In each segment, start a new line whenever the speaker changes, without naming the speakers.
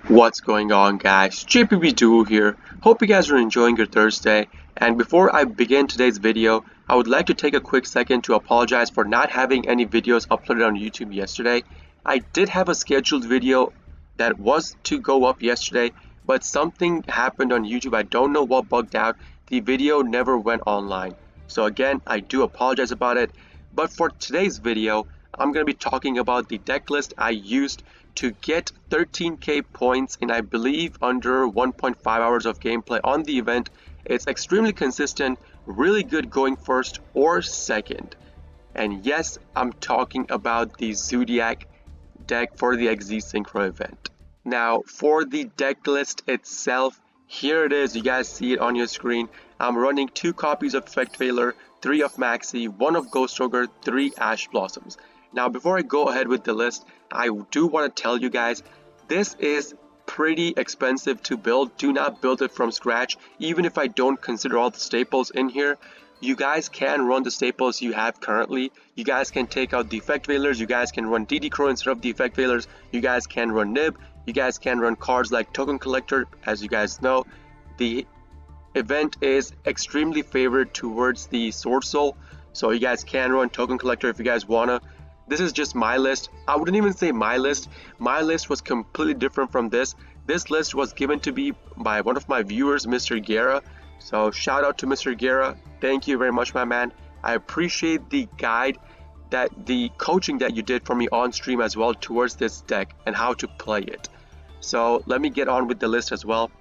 What's going on, guys? JPB Duo here. Hope you guys are enjoying your Thursday. And before I begin today's video, I would like to take a quick second to apologize for not having any videos uploaded on YouTube yesterday. I did have a scheduled video that was to go up yesterday, but something happened on YouTube. I don't know what bugged out. The video never went online. So again, I do apologize about it. But for today's video, I'm going to be talking about the deck list I used to get 13k points in I believe under 1.5 hours of gameplay on the event. It's extremely consistent, really good going first or second. And yes, I'm talking about the Zodiac deck for the XZ Synchro event. Now for the deck list itself, here it is, you guys see it on your screen. I'm running 2 copies of Effect Veiler, 3 of Maxi, 1 of Ghost Ogre, 3 Ash Blossoms. Now before I go ahead with the list, I do want to tell you guys, this is pretty expensive to build. Do not build it from scratch. Even if I don't consider all the staples in here, you guys can run the staples you have currently. You guys can take out the Effect Veilers, you guys can run DD Crow instead of the Effect Veilers, you guys can run Nib, you guys can run cards like Token Collector. As you guys know, the event is extremely favored towards the Sword Soul, so you guys can run Token Collector if you guys wanna. This is just my list. I wouldn't even say my list. My list was completely different from this. This list was given to me by one of my viewers, Mr. Guerra. So shout out to Mr. Guerra. Thank you very much, my man. I appreciate the guide, the coaching that you did for me on stream as well towards this deck and how to play it. So let me get on with the list as well.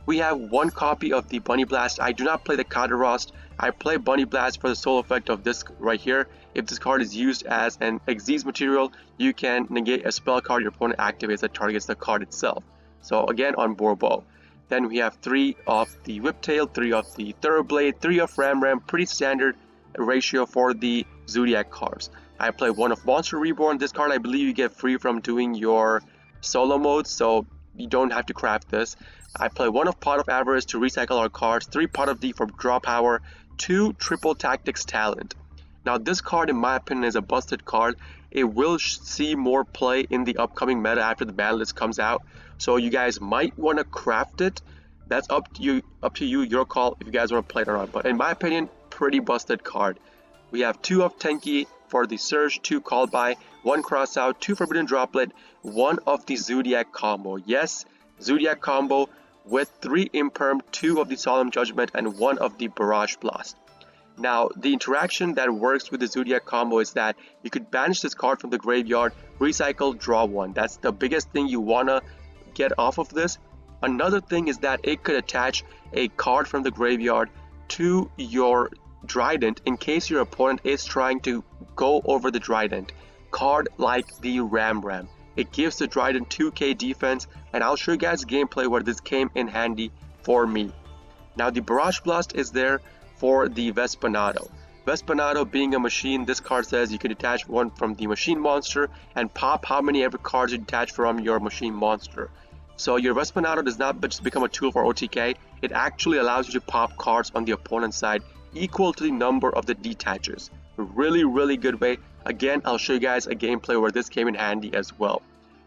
We have 1 copy of the Bunny Blast. I do not play the Kadarost. I play Bunny Blast for the sole effect of this right here. If this card is used as an Xyz material, you can negate a spell card your opponent activates that targets the card itself. So again on Borbo. Then we have 3 of the Whiptail, 3 of the Thoroughblade, 3 of Ram. Pretty standard ratio for the Zodiac cards. I play 1 of Monster Reborn. This card I believe you get free from doing your solo mode, so you don't have to craft this. I play 1 of Pot of Avarice to recycle our cards, 3 Pot of D for draw power, 2 Triple Tactics Talent. Now this card in my opinion is a busted card. It will see more play in the upcoming meta after the ban list comes out, so you guys might want to craft it. That's up to you, your call if you guys want to play it or not, but in my opinion, pretty busted card. We have 2 of Tenki for the Surge, 2 Call By, 1 Cross Out, 2 Forbidden Droplet, 1 of the Zodiac combo. Yes, Zodiac combo with 3 Imperm, 2 of the Solemn Judgment, and 1 of the Barrage Blast. Now, the interaction that works with the Zodiac combo is that you could banish this card from the graveyard, recycle, draw 1. That's the biggest thing you wanna get off of this. Another thing is that it could attach a card from the graveyard to your Trident in case your opponent is trying to go over the Trident. Card like the Ram. It gives the Trident 2k defense, and I'll show you guys gameplay where this came in handy for me. Now the Barrage Blast is there for the Vespanado. Vespanado being a machine, this card says you can detach 1 from the machine monster and pop how many ever cards you detach from your machine monster. So your Vespanado does not just become a tool for OTK, it actually allows you to pop cards on the opponent's side equal to the number of the detaches. Really good way. Again, I'll show you guys a gameplay where this came in handy as well.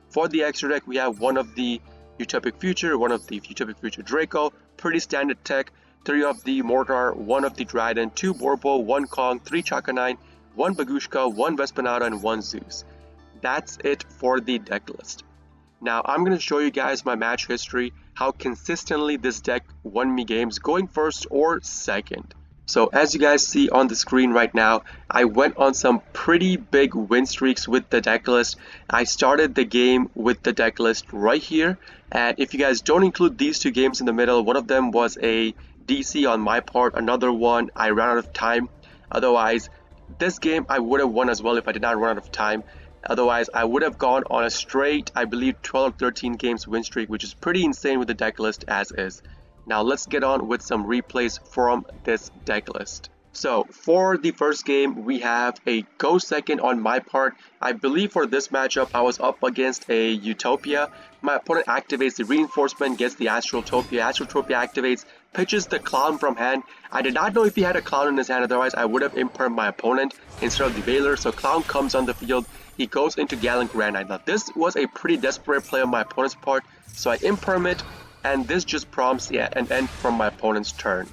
For the extra deck, we have 1 of the Utopic Future, 1 of the Utopic Future Draco, pretty standard tech, 3 of the Mortar, 1 of the Dryden, 2 Borbo, 1 Kong, 3 Chakanine, 1 Bagushka, 1 Vespanado, and 1 Zeus. That's it for the deck list. Now I'm going to show you guys my match history, how consistently this deck won me games going first or second. So as you guys see on the screen right now, I went on some pretty big win streaks with the deck list. I started the game with the deck list right here, and if you guys don't include these 2 games in the middle, one of them was a DC on my part, another one I ran out of time. Otherwise, this game I would have won as well if I did not run out of time. Otherwise, I would have gone on a straight, I believe 12 or 13 games win streak, which is pretty insane with the deck list as is. Now let's get on with some replays from this deck list. So for the first game, we have a go second on my part. I believe for this matchup, I was up against a Utopia. My opponent activates the Reinforcement, gets the Astrotopia. Astrotopia activates, pitches the Clown from hand. I did not know if he had a Clown in his hand, otherwise I would have impermed my opponent instead of the Veiler. So Clown comes on the field. he goes into Gallant Granite. Now this was a pretty desperate play on my opponent's part, so I imperm, and this just prompts an end from my opponent's turn.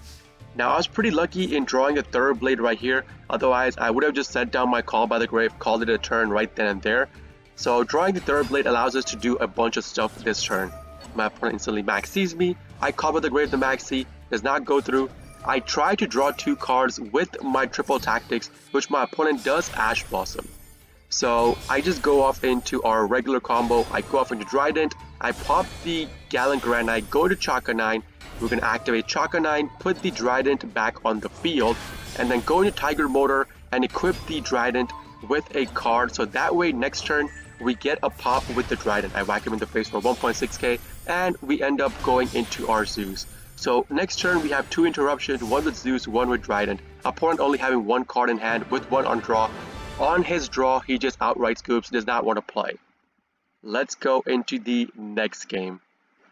Now I was pretty lucky in drawing a Third Blade right here, otherwise I would have just set down my Call by the Grave, called it a turn right then and there. So drawing the Third Blade allows us to do a bunch of stuff this turn. My opponent instantly maxes me, I Call by the Grave the maxi, does not go through. I try to draw 2 cards with my triple tactics, which my opponent does Ash Blossom. So I just go off into our regular combo, I go off into Trident, I pop the Gallant Granite, go to Chaka 9, we're going to activate Chaka 9, put the Trident back on the field, and then go into Tiger Motor and equip the Trident with a card, so that way next turn we get a pop with the Trident. I whack him in the face for 1.6k, and we end up going into our Zeus. So next turn we have 2 interruptions, one with Zeus, one with Trident. Opponent only having 1 card in hand with 1 on draw. On his draw, he just outright scoops, does not want to play. Let's go into the next game.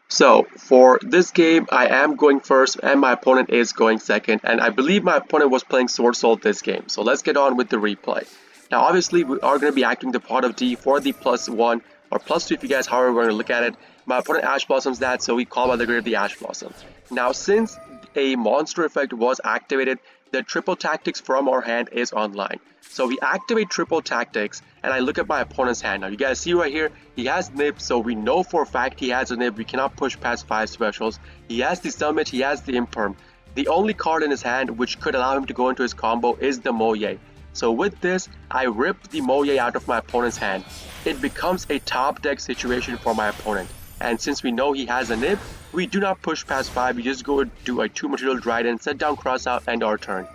So for this game, I am going first and my opponent is going second, and I believe my opponent was playing Sword Soul this game. So let's get on with the replay. Now obviously we are going to be acting the Pot of D for the +1 or +2 if you guys however we're going to look at it. My opponent Ash Blossoms that, so we Call by the Grave the Ash Blossom. Now since a monster effect was activated, the triple tactics from our hand is online. So we activate triple tactics and I look at my opponent's hand. Now you guys see right here, he has Nib, so we know for a fact he has a Nib. We cannot push past 5 specials. He has the Summit, he has the Imperm. The only card in his hand which could allow him to go into his combo is the Moye. So with this, I rip the Moye out of my opponent's hand. It becomes a top deck situation for my opponent. And since we know he has a Nib, we do not push past 5, we just go do a 2 material Trident, set down Crossout, end our turn.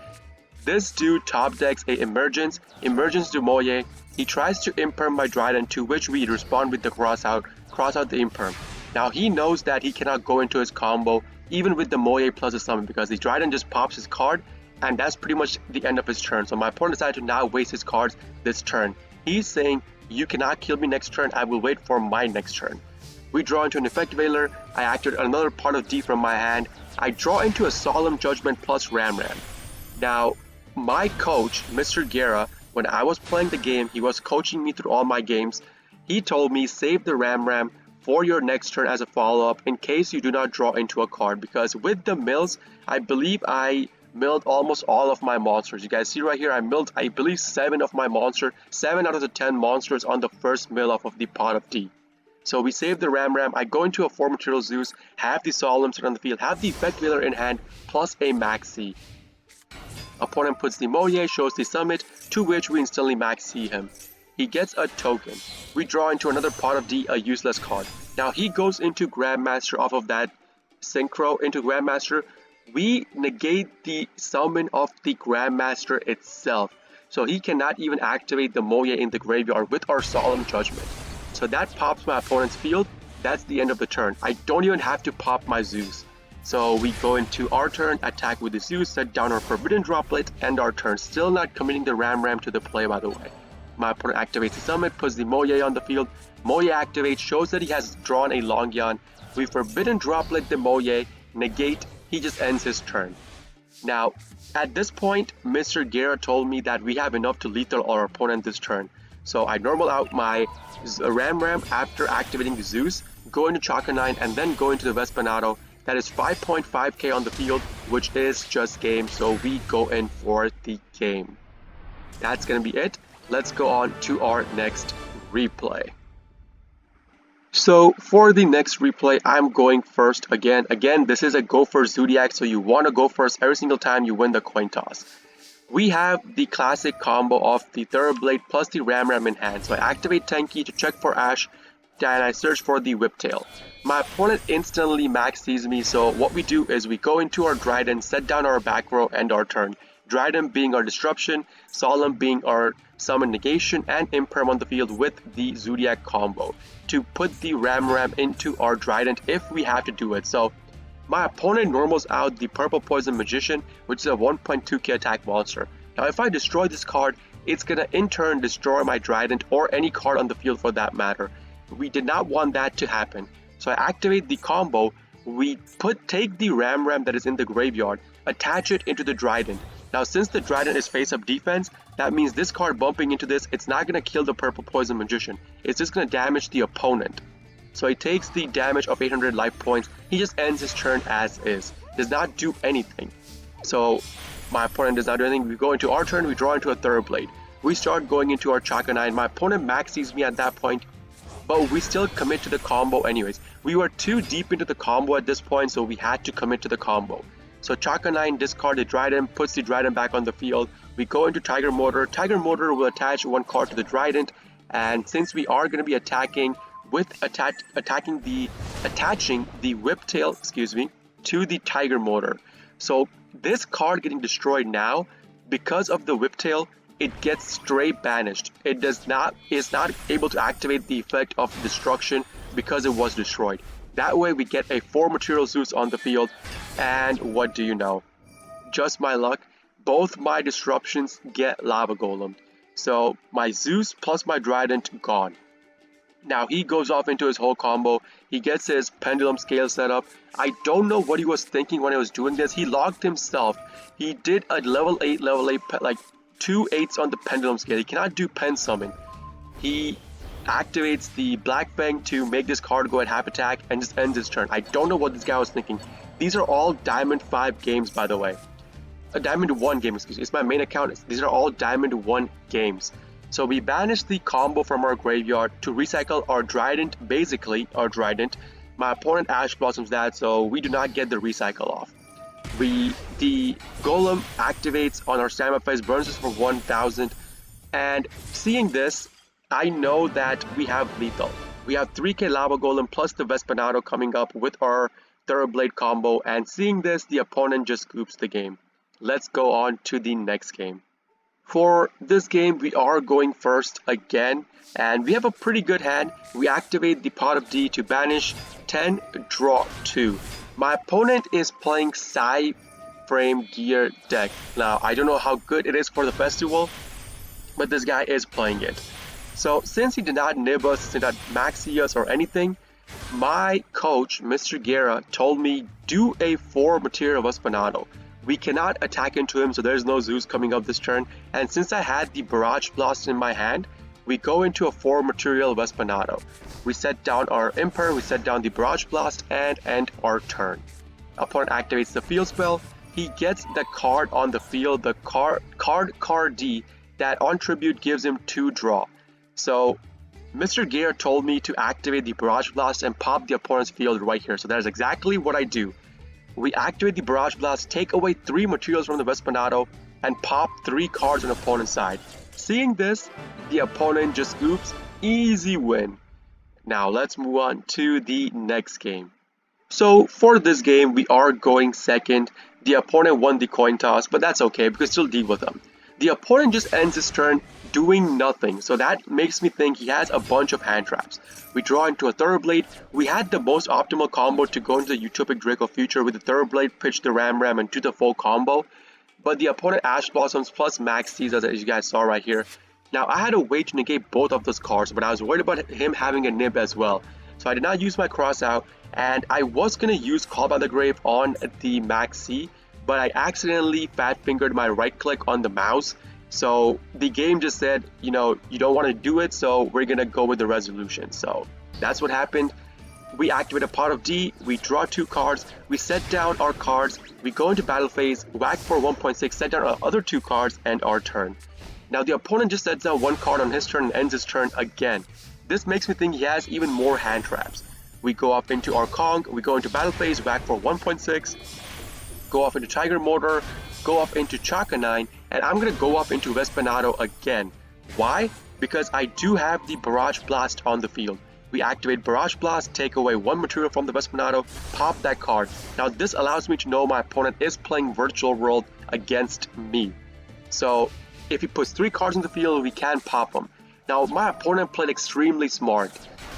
This dude top decks a Emergence to Moye. He tries to Imperm my Trident, to which we respond with the Crossout the Imperm. Now he knows that he cannot go into his combo even with the Moye plus the Summon, because the Trident just pops his card, and that's pretty much the end of his turn. So my opponent decided to not waste his cards this turn. He's saying, you cannot kill me next turn, I will wait for my next turn. We draw into an Effect Veiler, I activate another Pot of D from my hand, I draw into a Solemn Judgment plus Ram. Now, my coach, Mr. Guerra, when I was playing the game, he was coaching me through all my games. He told me save the Ram for your next turn as a follow-up in case you do not draw into a card, because with the mills, I believe I milled almost all of my monsters. You guys see right here, I milled I believe 7 of my monsters, 7 out of the 10 monsters on the first mill off of the Pot of D. So we save the Ram, I go into a 4 material Zeus, have the Solemn sit on the field, have the Effect Veiler in hand, plus a Maxi. Opponent puts the Moye, shows the Summit, to which we instantly Maxi him. He gets a token. We draw into another Pot of D, a useless card. Now he goes into Grandmaster off of that Synchro into Grandmaster. We negate the summon of the Grandmaster itself. So he cannot even activate the Moye in the graveyard with our Solemn Judgment. So that pops my opponent's field. That's the end of the turn. I don't even have to pop my Zeus. So we go into our turn, attack with the Zeus, set down our Forbidden Droplet, end our turn. Still not committing the Ram to the play, by the way. My opponent activates the Summit, puts the Moye on the field. Moye activates, shows that he has drawn a Longyan. We Forbidden Droplet the Moye, negate, he just ends his turn. Now, at this point, Mr. Guerra told me that we have enough to lethal our opponent this turn. So I normal out my Ram after activating the Zeus, go into Chaka 9, and then go into the Vespanado. That is 5.5k on the field, which is just game, so we go in for the game. That's gonna be it. Let's go on to our next replay. So for the next replay, I'm going first again. This is a go first Zodiac, so you want to go first every single time you win the coin toss. We have the classic combo of the Third Blade plus the Ram in hand. So I activate Tenki to check for Ash, and I search for the Whiptail. My opponent instantly maxes me, so what we do is we go into our Trident, set down our back row, end our turn. Trident being our Disruption, Solemn being our Summon Negation, and Imperm on the field with the Zodiac combo to put the Ram into our Trident if we have to do it. So my opponent normals out the Purple Poison Magician, which is a 1.2k attack monster. Now if I destroy this card, it's gonna in turn destroy my Trident or any card on the field for that matter. We did not want that to happen. So I activate the combo, we take the Ram that is in the graveyard, attach it into the Trident. Now since the Trident is face-up defense, that means this card bumping into this, it's not going to kill the purple poison magician. It's just going to damage the opponent. So he takes the damage of 800 life points. He just ends his turn as is. Does not do anything. So my opponent does not do anything. We go into our turn, we draw into a third blade. We start going into our Chaka 9. My opponent maxes me at that point, but we still commit to the combo anyways. We were too deep into the combo at this point, so we had to commit to the combo. So Chaka 9 discard the Trident, puts the Trident back on the field. We go into Tiger Motor. Tiger Motor will attach one card to the Trident, and since we are going to be attacking with attaching the Whiptail, to the Tiger Motor. So this card getting destroyed now, because of the Whiptail, it gets straight banished. It is not able to activate the effect of destruction because it was destroyed. That way we get a 4 material Zeus on the field, and what do you know? Just my luck, both my disruptions get Lava Golem. So my Zeus plus my Trident gone. Now he goes off into his whole combo. He gets his pendulum scale set up. I don't know what he was thinking when he was doing this. He logged himself. He did a level 8, like 2 8s on the pendulum scale. He cannot do pen summon. He activates the Black Fang to make this card go at half attack and just ends his turn. I don't know what this guy was thinking. These are all Diamond 5 games, by the way. A Diamond 1 game, excuse me. It's my main account. These are all Diamond 1 games. So we banish the combo from our graveyard to recycle our Trident, basically our Trident. My opponent Ash Blossoms that, so we do not get the recycle off. The Golem activates on our standby phase, burns us for 1000, and seeing this, I know that we have lethal. We have 3k Lava Golem plus the Vespanado coming up with our Third Blade combo, and seeing this, the opponent just scoops the game. Let's go on to the next game. For this game, we are going first again, and we have a pretty good hand. We activate the Pot of D to banish 10, draw 2. My opponent is playing Frame Gear deck. Now, I don't know how good it is for the festival, but this guy is playing it. So, since he did not nib us, did not maxi us or anything, my coach, Mr. Guerra, told me do a 4 material Vespanado. We cannot attack into him, so there's no Zeus coming up this turn. And since I had the Barrage Blast in my hand, we go into a 4 material Vespanado. We set down our Imper, we set down the Barrage Blast, and end our turn. Opponent activates the field spell. He gets the card on the field, the card D, that on tribute gives him 2 draw. So Mr. Gear told me to activate the Barrage Blast and pop the opponent's field right here. So that is exactly what I do. We activate the Barrage Blast, take away 3 materials from the Vespanado, and pop 3 cards on the opponent's side. Seeing this, the opponent just scoops, easy win. Now let's move on to the next game. So for this game, we are going second. The opponent won the coin toss, but that's okay because still deal with them. The opponent just ends his turn doing nothing, so that makes me think he has a bunch of hand traps. We draw into a Third Blade. We had the most optimal combo to go into the Utopic Draco Future with the Third Blade, pitch the Ram and do the full combo. But the opponent Ash Blossoms plus Max Seas, as you guys saw right here. Now I had a way to negate both of those cards, but I was worried about him having a nib as well. So I did not use my cross out, and I was going to use Call by the Grave on the Max C, but I accidentally fat fingered my right click on the mouse. So the game just said, you know, you don't want to do it, so we're going to go with the resolution. So that's what happened. We activate a Pot of D, we draw 2 cards, we set down our cards, we go into battle phase, whack for 1.6, set down our other 2 cards, and our turn. Now the opponent just sets down 1 card on his turn and ends his turn again. This makes me think he has even more hand traps. We go off into our Kong, we go into battle phase, whack for 1.6, go off into Tiger Motor, go off into Chaka 9, and I'm going to go off into Vespanado again. Why? Because I do have the Barrage Blast on the field. We activate Barrage Blast, take away 1 material from the Vespanado, pop that card. Now this allows me to know my opponent is playing Virtual World against me. So if he puts 3 cards in the field, we can pop them. Now my opponent played extremely smart.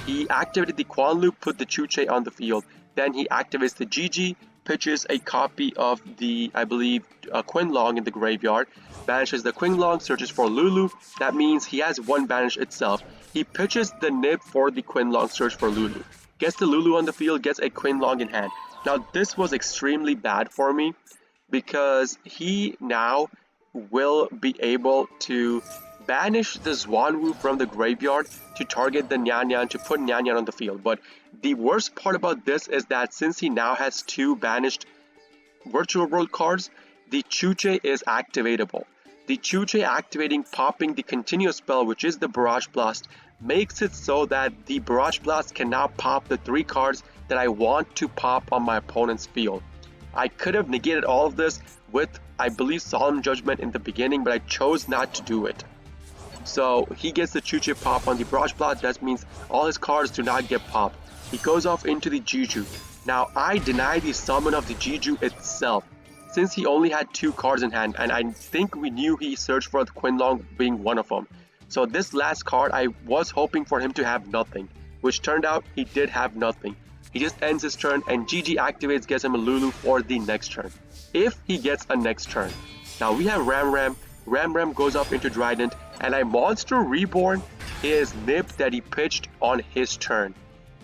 He activated the Quan Loop, put the Chuche on the field. Then he activates the GG, pitches a copy of the, I believe, Quinlong in the graveyard, banishes the Quinlong, searches for Lulu. That means he has 1 banish itself. He pitches the nib for the Quinlong, search for Lulu. Gets the Lulu on the field, gets a Quinlong in hand. Now this was extremely bad for me because he now will be able to banish the Zwanwu from the graveyard to target the Nyan Nyan to put Nyan Nyan on the field. But the worst part about this is that since he now has 2 banished Virtual World cards, the Chuche is activatable. The Chuche activating popping the continuous spell, which is the Barrage Blast, makes it so that the Barrage Blast cannot pop the 3 cards that I want to pop on my opponent's field. I could have negated all of this with, I believe, Solemn Judgment in the beginning, but I chose not to do it. So he gets the Chuche pop on the Barrage Blast. That means all his cards do not get popped. He goes off into the Jiju. Now I deny the summon of the Jiju itself, since he only had 2 cards in hand, and I think we knew he searched for the Quinlong being one of them. So this last card, I was hoping for him to have nothing, which turned out he did have nothing. He just ends his turn, and GG activates, gets him a Lulu for the next turn, if he gets a next turn. Now we have Ram Ram. Ram Ram goes up into Trident, and I Monster Reborn his Nip that he pitched on his turn.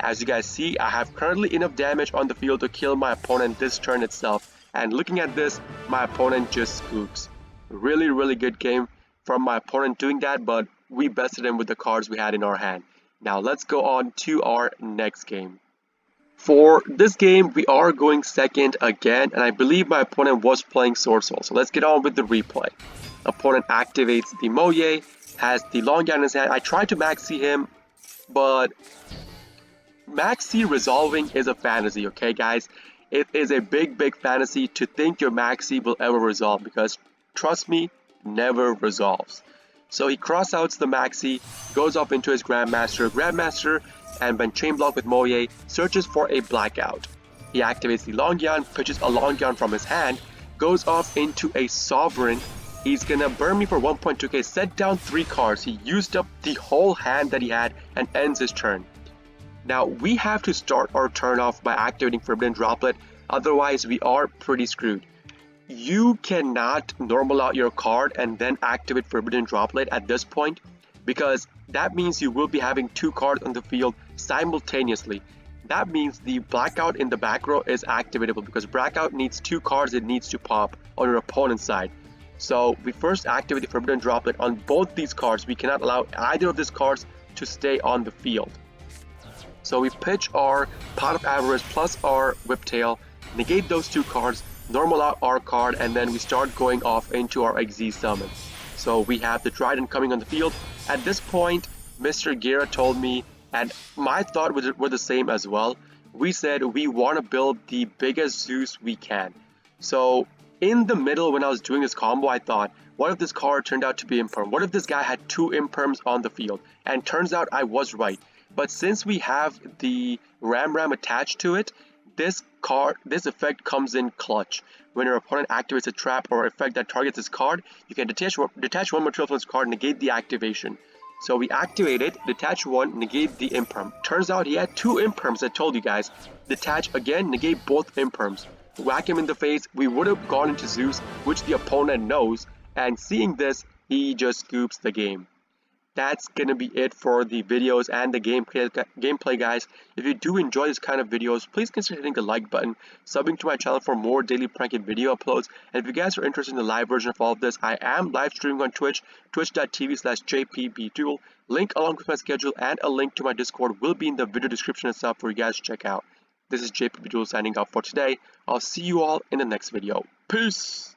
As you guys see, I have currently enough damage on the field to kill my opponent this turn itself. And looking at this, my opponent just scoops. Really good game from my opponent doing that, but we bested him with the cards we had in our hand. Now let's go on to our next game. For this game, we are going second again, and I believe my opponent was playing Sword Soul. So let's get on with the replay. Opponent activates the Moye, has the Long in his hand. I tried to maxi him, but Maxi resolving is a fantasy, okay guys? It is a big fantasy to think your Maxi will ever resolve, because trust me, never resolves. So he cross outs the Maxi, goes up into his Grandmaster, and when chain block with Moye, searches for a blackout. He activates the Longyan, pitches a Longyan from his hand, goes off into a Sovereign. He's gonna burn me for 1.2k, set down 3 cards. He used up the whole hand that he had and ends his turn. Now we have to start our turn off by activating Forbidden Droplet, otherwise we are pretty screwed. You cannot normal out your card and then activate Forbidden Droplet at this point, because that means you will be having 2 cards on the field simultaneously. That means the Blackout in the back row is activatable, because Blackout needs 2 cards it needs to pop on your opponent's side. So we first activate the Forbidden Droplet on both these cards. We cannot allow either of these cards to stay on the field. So we pitch our Pot of Avarice plus our Whiptail, negate those 2 cards, normal out our card, and then we start going off into our XZ summon. So we have the Trident coming on the field. At this point, Mr. Gira told me, and my thought were the same as well. We said we want to build the biggest Zeus we can. So in the middle, when I was doing this combo, I thought, what if this card turned out to be Imperm? What if this guy had 2 Imperms on the field? And turns out I was right. But since we have the Ram Ram attached to it, this effect comes in clutch. When your opponent activates a trap or effect that targets this card, you can detach 1 material from this card, negate the activation. So we activate it, detach 1, negate the Imperm. Turns out he had 2 Imperms, I told you guys. Detach again, negate both Imperms. Whack him in the face, we would have gone into Zeus, which the opponent knows, and seeing this, he just scoops the game. That's gonna be it for the videos and the gameplay, guys. If you do enjoy this kind of videos, please consider hitting the like button, subbing to my channel for more daily prank and video uploads. And if you guys are interested in the live version of all of this, I am live streaming on Twitch, twitch.tv/jpbduel. Link along with my schedule and a link to my Discord will be in the video description itself for you guys to check out. This is JPBDuel signing out for today. I'll see you all in the next video. Peace!